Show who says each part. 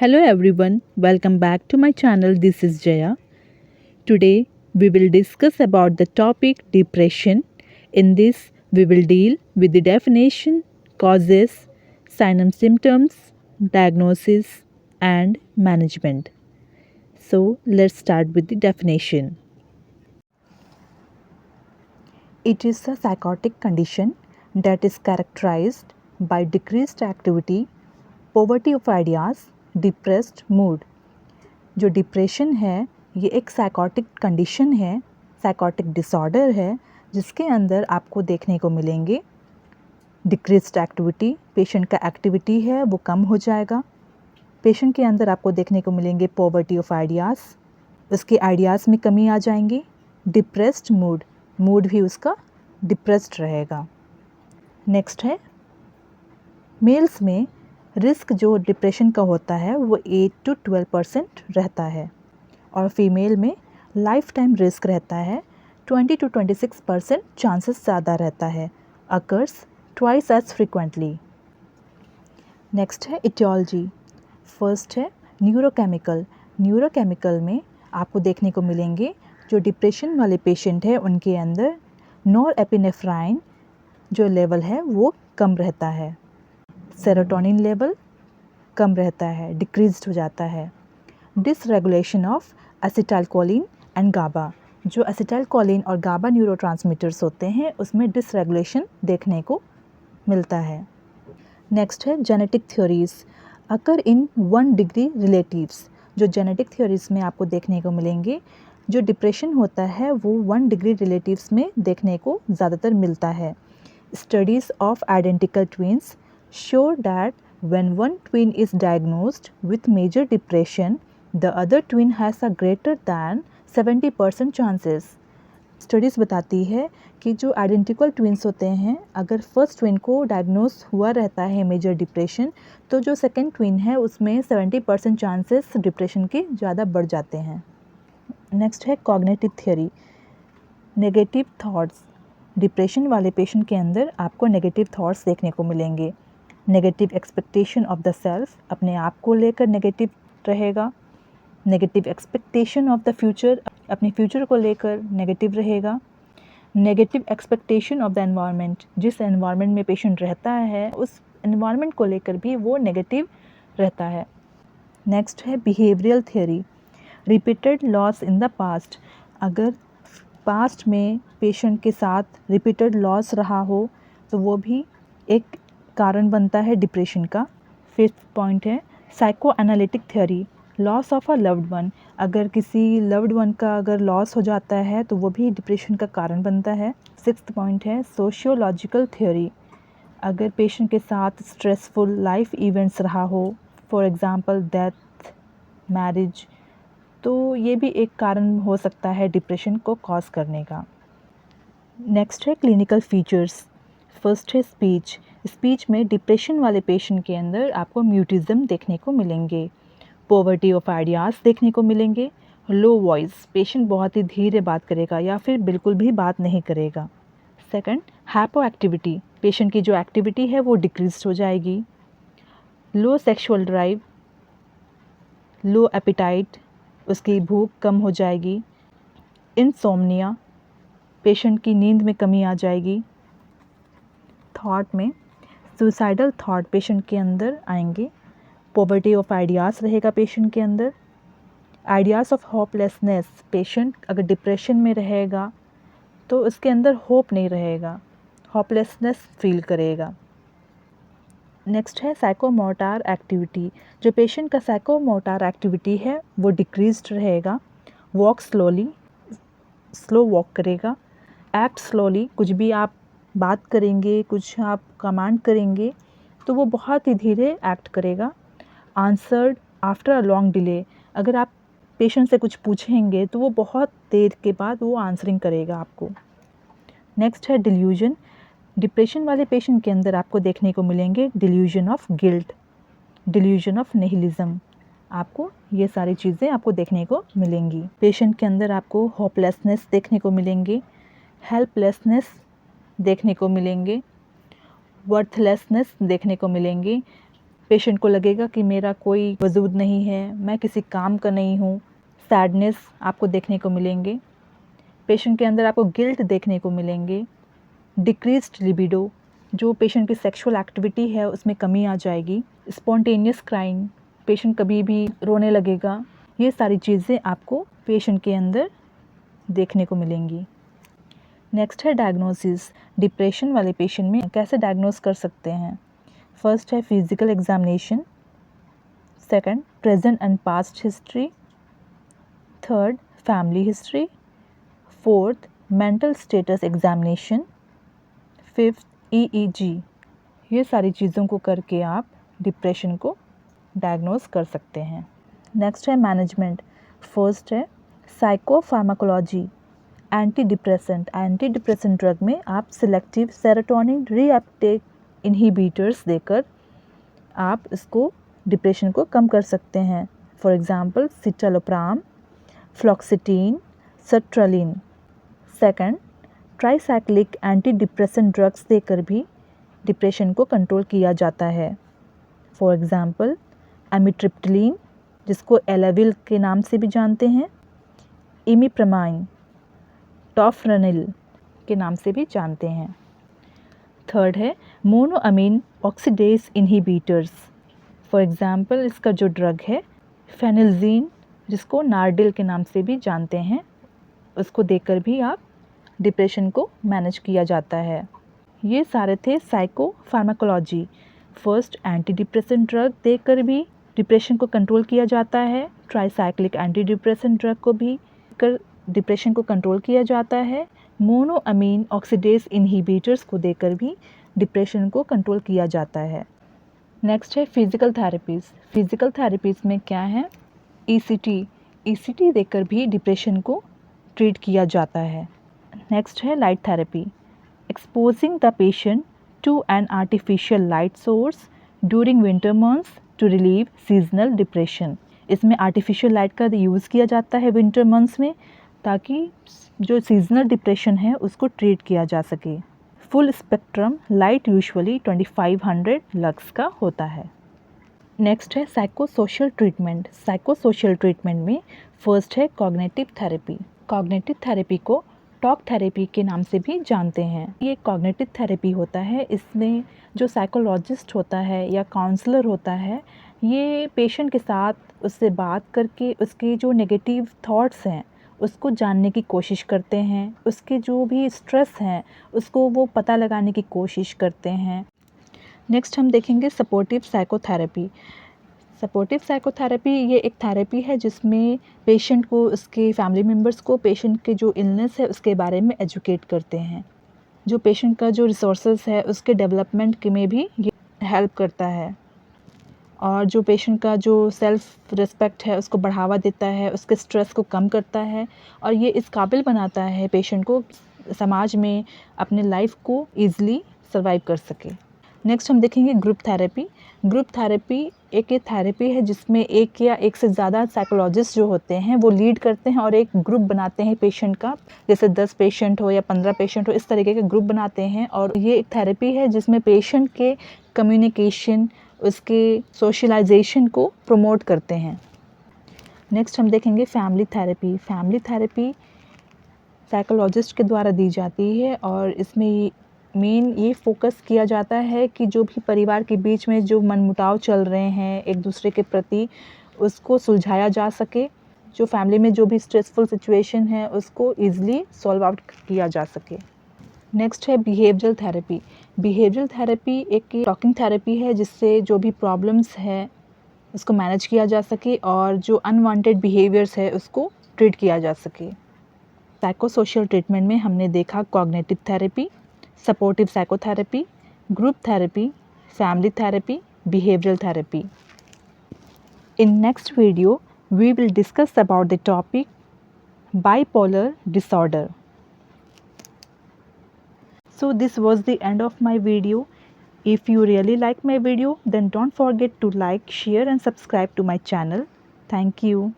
Speaker 1: Hello everyone, welcome back to my channel. This is Jaya. Today we will discuss about the topic depression. In this we will deal with the definition, causes, signs and symptoms, diagnosis and management. So let's start with the definition. It is a psychotic condition that is characterized by decreased activity, poverty of ideas, depressed mood. जो depression है ये एक psychotic condition है, psychotic disorder है जिसके अंदर आपको देखने को मिलेंगे डिक्रीज्ड एक्टिविटी, पेशेंट का एक्टिविटी है वो कम हो जाएगा। पेशेंट के अंदर आपको देखने को मिलेंगे पॉवर्टी ऑफ आइडियाज़, उसके आइडियाज़ में कमी आ जाएंगी। डिप्रेस्ड मूड, मूड भी उसका डिप्रेस्ड रहेगा। नेक्स्ट है मेल्स में रिस्क जो डिप्रेशन का होता है वो 8 to 12% रहता है और फीमेल में लाइफ टाइम रिस्क रहता है 20 to 26% चांसेस ज़्यादा रहता है, occurs twice as frequently. Next है इटियोलॉजी। फर्स्ट है न्यूरोकेमिकल। न्यूरोकेमिकल में आपको देखने को मिलेंगे जो डिप्रेशन वाले पेशेंट है उनके अंदर नॉरएपिनेफ्राइन जो लेवल है वो कम रहता है, सेरोटोनिन लेवल कम रहता है, डिक्रीज्ड हो जाता है। डिसरेगुलेशन ऑफ एसिटाइलकोलिन एंड गाबा, जो एसिटाइलकोलिन और गाबा न्यूरोट्रांसमीटर्स होते हैं उसमें डिसरेगुलेशन देखने को मिलता है। नेक्स्ट है जेनेटिक थ्योरीज अकर इन 1 degree रिलेटिव्स। जो जेनेटिक थ्योरीज में आपको देखने को मिलेंगे जो डिप्रेशन होता है वो 1 degree रिलेटिव्स में देखने को ज़्यादातर मिलता है। Studies of identical twins show that when one twin is diagnosed with major depression, the other twin has a greater than 70% chances. Studies बताती है कि जो आइडेंटिकल ट्विंस होते हैं अगर फर्स्ट ट्विन को डायग्नोस हुआ रहता है मेजर डिप्रेशन तो जो सेकंड ट्विन है उसमें 70% चांसेस डिप्रेशन के ज़्यादा बढ़ जाते हैं। नेक्स्ट है cognitive theory. Negative thoughts, depression वाले पेशेंट के अंदर आपको नेगेटिव थॉट्स देखने को मिलेंगे। Negative expectation of the self, अपने आप को लेकर नेगेटिव रहेगा। Negative expectation of the future, अपने फ्यूचर को लेकर नेगेटिव रहेगा। Negative expectation of the environment, जिस एनवायरनमेंट में पेशेंट रहता है उस एनवायरनमेंट को लेकर भी वो नेगेटिव रहता है। नेक्स्ट है behavioural theory. Repeated loss in the past, अगर पास्ट में पेशेंट के साथ रिपीटेड लॉस रहा हो तो वो भी एक कारण बनता है डिप्रेशन का। फिफ्थ पॉइंट है psycho analytic theory. Loss of a loved one, अगर किसी लव्ड वन का अगर लॉस हो जाता है तो वो भी डिप्रेशन का कारण बनता है। सिक्स्थ पॉइंट है सोशियोलॉजिकल थ्योरी। अगर पेशेंट के साथ स्ट्रेसफुल लाइफ इवेंट्स रहा हो, फॉर एग्ज़ाम्पल डेथ, मैरिज, तो ये भी एक कारण हो सकता है डिप्रेशन को कॉज करने का। नेक्स्ट है क्लिनिकल फीचर्स। फर्स्ट है स्पीच। स्पीच में डिप्रेशन वाले पेशेंट के अंदर आपको म्यूटिज़म देखने को मिलेंगे, पॉवर्टी ऑफ आइडियाज़ देखने को मिलेंगे, लो वॉइस, पेशेंट बहुत ही धीरे बात करेगा या फिर बिल्कुल भी बात नहीं करेगा। सेकंड हाइपो एक्टिविटी, पेशेंट की जो एक्टिविटी है वो डिक्रीज हो जाएगी। लो सेक्सुअल ड्राइव, लो एपिटाइट, उसकी भूख कम हो जाएगी। इंसोम्निया, पेशेंट की नींद में कमी आ जाएगी। थॉट में सुसाइडल थॉट पेशेंट के अंदर आएंगे। पॉवर्टी ऑफ आइडियाज़ रहेगा पेशेंट के अंदर। आइडियाज़ ऑफ होपलेसनेस, पेशेंट अगर डिप्रेशन में रहेगा तो उसके अंदर होप नहीं रहेगा, होपलेसनेस फील करेगा। नेक्स्ट है साइकोमोटर एक्टिविटी। जो पेशेंट का साइकोमोटर एक्टिविटी है वो डिक्रीज्ड रहेगा। वॉक स्लोली, स्लो वॉक करेगा। एक्ट स्लोली, कुछ भी आप बात करेंगे, कुछ आप कमांड करेंगे तो वो बहुत ही धीरे एक्ट करेगा। Answered after a long delay, अगर आप पेशेंट से कुछ पूछेंगे तो वो बहुत देर के बाद वो आंसरिंग करेगा आपको। नेक्स्ट है डिल्यूजन। डिप्रेशन वाले पेशेंट के अंदर आपको देखने को मिलेंगे delusion of guilt, delusion of nihilism, आपको ये सारी चीज़ें आपको देखने को मिलेंगी। पेशेंट के अंदर आपको होपलेसनेस देखने को मिलेंगे, हेल्पलेसनेस देखने को मिलेंगे, वर्थलेसनेस देखने को मिलेंगे। पेशेंट को लगेगा कि मेरा कोई वजूद नहीं है, मैं किसी काम का नहीं हूँ। सैडनेस आपको देखने को मिलेंगे। पेशेंट के अंदर आपको गिल्ट देखने को मिलेंगे। डिक्रीज्ड लिबिडो, जो पेशेंट की सेक्सुअल एक्टिविटी है उसमें कमी आ जाएगी। स्पॉन्टेनियस क्राइंग, पेशेंट कभी भी रोने लगेगा। ये सारी चीज़ें आपको पेशेंट के अंदर देखने को मिलेंगी। नेक्स्ट है डायग्नोसिस। डिप्रेशन वाले पेशेंट में कैसे डायग्नोस कर सकते हैं? फर्स्ट है physical examination, second present and past history, third family history, fourth mental status examination, fifth EEG। ये सारी चीज़ों को करके आप डिप्रेशन को डायग्नोस कर सकते हैं। नेक्स्ट है मैनेजमेंट। फर्स्ट है साइकोफार्माकोलॉजी। एंटी डिप्रेसेंट ड्रग में आप सिलेक्टिव सेरोटोनिन रीअपटेक इनहिबिटर्स देकर आप इसको डिप्रेशन को कम कर सकते हैं। For example citalopram, fluoxetine, sertraline. Second, tricyclic anti depressant drugs देकर भी डिप्रेशन को कंट्रोल किया जाता है। फॉर एग्जांपल एमिट्रिप्टिलिन, जिसको एलाविल के नाम से भी जानते हैं, इमिप्रामाइन, टॉफरनिल के नाम से भी जानते हैं। थर्ड है monoamine oxidase inhibitors. For example इसका जो ड्रग है फेनिलजीन, जिसको नार्डिल के नाम से भी जानते हैं, उसको देकर भी आप डिप्रेशन को मैनेज किया जाता है। ये सारे थे psychopharmacology. First, anti depressant drug देकर भी डिप्रेशन को कंट्रोल किया जाता है। ट्राइसाइक्लिक एंटी डिप्रेसेंट ड्रग को भी कर डिप्रेशन को कंट्रोल किया जाता है। मोनोअमीन ऑक्सीडेज इनहिबिटर्स को देकर भी डिप्रेशन को कंट्रोल किया जाता है। नेक्स्ट है फिजिकल थेरेपीज़। फिजिकल थेरेपीज़ में क्या है? ECT देकर भी डिप्रेशन को ट्रीट किया जाता है। नेक्स्ट है light therapy. Exposing the patient to an artificial light source during winter months to relieve seasonal depression. इसमें आर्टिफिशियल लाइट का यूज़ किया जाता है विंटर मंथ्स में, ताकि जो सीजनल डिप्रेशन है उसको ट्रीट किया जा सके। Full spectrum light usually 2500 lux का होता है। नेक्स्ट है साइकोसोशल ट्रीटमेंट। साइकोसोशल ट्रीटमेंट में फर्स्ट है कॉग्निटिव थेरेपी। कॉग्निटिव थेरेपी को टॉक थेरेपी के नाम से भी जानते हैं। ये कॉग्निटिव थेरेपी होता है, इसमें जो साइकोलॉजिस्ट होता है या काउंसलर होता है, ये पेशेंट के साथ उससे बात करके उसके जो नेगेटिव थॉट्स हैं उसको जानने की कोशिश करते हैं, उसके जो भी स्ट्रेस हैं उसको वो पता लगाने की कोशिश करते हैं। नेक्स्ट हम देखेंगे सपोर्टिव साइकोथेरेपी। सपोर्टिव साइकोथेरेपी ये एक थेरेपी है जिसमें पेशेंट को, उसके फैमिली मेम्बर्स को पेशेंट के जो इलनेस है उसके बारे में एजुकेट करते हैं। जो पेशेंट का जो रिसोर्सेज है उसके डेवलपमेंट के में भी ये हेल्प करता है, और जो पेशेंट का जो सेल्फ रिस्पेक्ट है उसको बढ़ावा देता है, उसके स्ट्रेस को कम करता है, और ये इस काबिल बनाता है पेशेंट को समाज में अपने लाइफ को ईज़िली सर्वाइव कर सके। नेक्स्ट हम देखेंगे ग्रुप थेरेपी। ग्रुप थेरेपी एक थेरेपी है जिसमें एक या एक से ज़्यादा साइकोलॉजिस्ट जो होते हैं वो लीड करते हैं और एक ग्रुप बनाते हैं पेशेंट का, जैसे 10 पेशेंट हो या 15 पेशेंट हो, इस तरीके के ग्रुप बनाते हैं। और ये एक थेरेपी है जिसमें पेशेंट के कम्युनिकेशन, उसके सोशलाइजेशन को प्रमोट करते हैं। नेक्स्ट हम देखेंगे family therapy. Family therapy psychologist के द्वारा दी जाती है, और इसमें मेन ये फोकस किया जाता है कि जो भी परिवार के बीच में जो मनमुटाव चल रहे हैं एक दूसरे के प्रति, उसको सुलझाया जा सके। जो फैमिली में जो भी स्ट्रेसफुल सिचुएशन है उसको ईज़िली सॉल्व आउट किया जा सके। नेक्स्ट है बिहेवियरल थेरेपी। बिहेवियरल थेरेपी एक टॉकिंग थेरेपी है जिससे जो भी प्रॉब्लम्स है उसको मैनेज किया जा सके और जो अनवांटेड बिहेवियर्स है उसको ट्रीट किया जा सके। साइकोसोशल ट्रीटमेंट में हमने देखा cognitive therapy, supportive psychotherapy, group therapy, family therapy, behavioral therapy. In next video, we will discuss about the topic bipolar disorder. So this was the end of my video. If you really like my video, then don't forget to like, share and subscribe to my channel. Thank you.